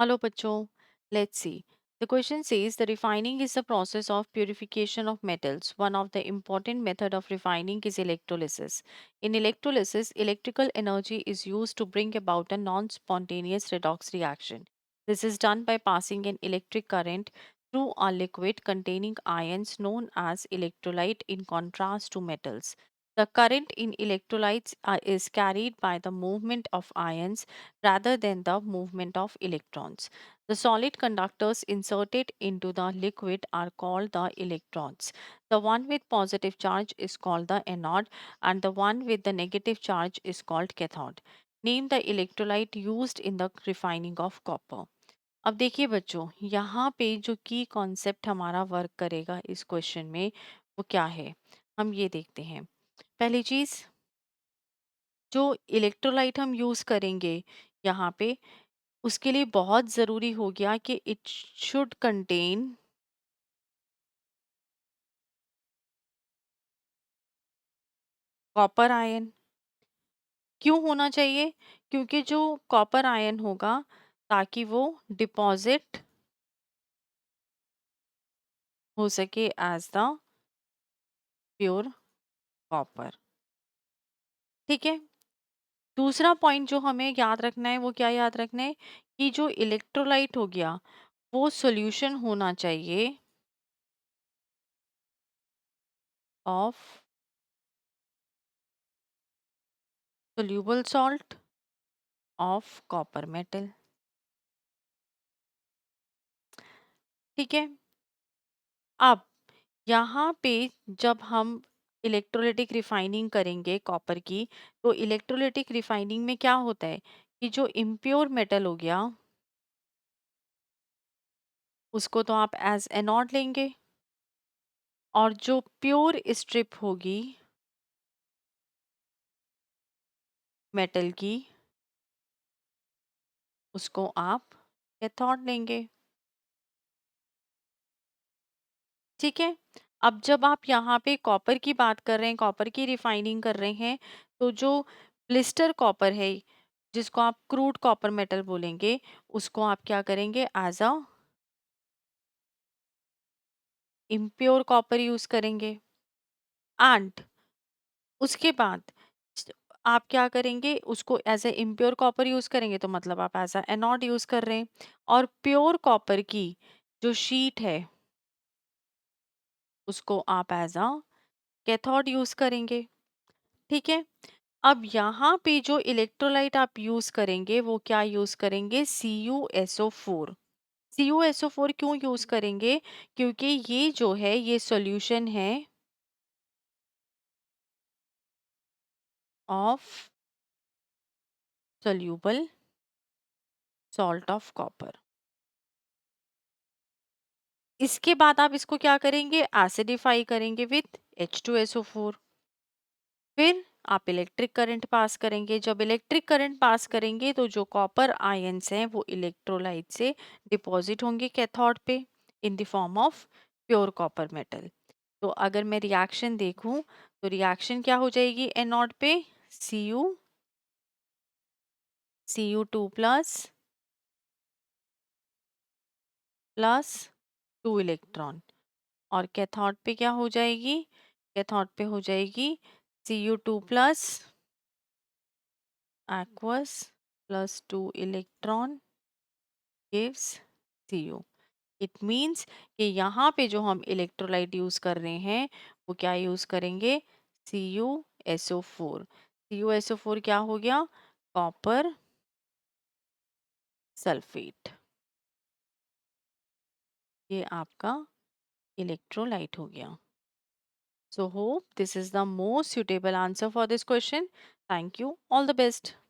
Hello, Pacho. Let's see. The question says the refining is the process of purification of metals. One of the important method of refining is electrolysis. In electrolysis, electrical energy is used to bring about a non-spontaneous redox reaction. This is done by passing an electric current through a liquid containing ions known as electrolyte in contrast to metals. The current in electrolytes is carried by the movement of ions rather than the movement of electrons. The solid conductors inserted into the liquid are called the electrodes. The one with positive charge is called the anode and the one with the negative charge is called cathode. Name the electrolyte used in the refining of copper. अब देखिए बच्चों, यहाँ पे जो की concept हमारा work करेगा इस क्वेश्चन में वो क्या है, हम ये देखते हैं। पहली चीज, जो इलेक्ट्रोलाइट हम यूज करेंगे यहाँ पे, उसके लिए बहुत ज़रूरी हो गया कि it should contain copper ion. क्यों होना चाहिए? क्योंकि जो कॉपर आयन होगा ताकि वो डिपॉजिट हो सके एज द प्योर कॉपर। ठीक है। दूसरा पॉइंट जो हमें याद रखना है वो क्या याद रखना है कि जो इलेक्ट्रोलाइट हो गया वो सॉल्यूशन होना चाहिए of soluble salt of copper metal. ठीक है। अब यहाँ पे जब हम इलेक्ट्रोलिटिक रिफाइनिंग करेंगे कॉपर की, तो इलेक्ट्रोलिटिक रिफाइनिंग में क्या होता है कि जो इम्प्योर मेटल हो गया उसको तो आप एज एनोड लेंगे और जो प्योर स्ट्रिप होगी मेटल की उसको आप कैथोड लेंगे। ठीक है। अब जब आप यहाँ पे कॉपर की बात कर रहे हैं, कॉपर की रिफाइनिंग कर रहे हैं, तो जो ब्लिस्टर कॉपर है जिसको आप क्रूड कॉपर मेटल बोलेंगे, उसको आप क्या करेंगे as a impure copper use करेंगे। एंड उसके बाद स- आप क्या करेंगे, उसको as a impure copper use करेंगे तो मतलब आप एज अ एनोड यूज कर रहे हैं। और प्योर कॉपर की जो शीट है उसको आप एज अ कैथोड यूज करेंगे। ठीक है। अब यहाँ पे जो इलेक्ट्रोलाइट आप यूज करेंगे वो क्या यूज करेंगे, CuSO4। CuSO4 क्यों यूज करेंगे? क्योंकि ये जो है ये सॉल्यूशन है of soluble salt of copper. इसके बाद आप इसको क्या करेंगे, एसिडिफाई करेंगे विथ H2SO4। फिर आप इलेक्ट्रिक करंट पास करेंगे। जब इलेक्ट्रिक करंट पास करेंगे तो जो कॉपर आयंस हैं वो इलेक्ट्रोलाइट से डिपॉजिट होंगे कैथोड पे in the form of pure copper metal. तो अगर मैं रिएक्शन देखूं तो रिएक्शन क्या हो जाएगी, एनोड पे Cu टू प्लस 2 इलेक्ट्रॉन। और कैथोड पे क्या हो जाएगी, कैथोड पे हो जाएगी Cu2 aqueous plus 2 electron gives Cu। It means कि यहाँ पे जो हम इलेक्ट्रोलाइट यूज कर रहे हैं वो क्या यूज करेंगे, CuSO4। CuSO4 क्या हो गया, कॉपर सल्फेट। ये आपका इलेक्ट्रोलाइट हो गया। So hope this is the most suitable answer for this question. Thank you. All the best.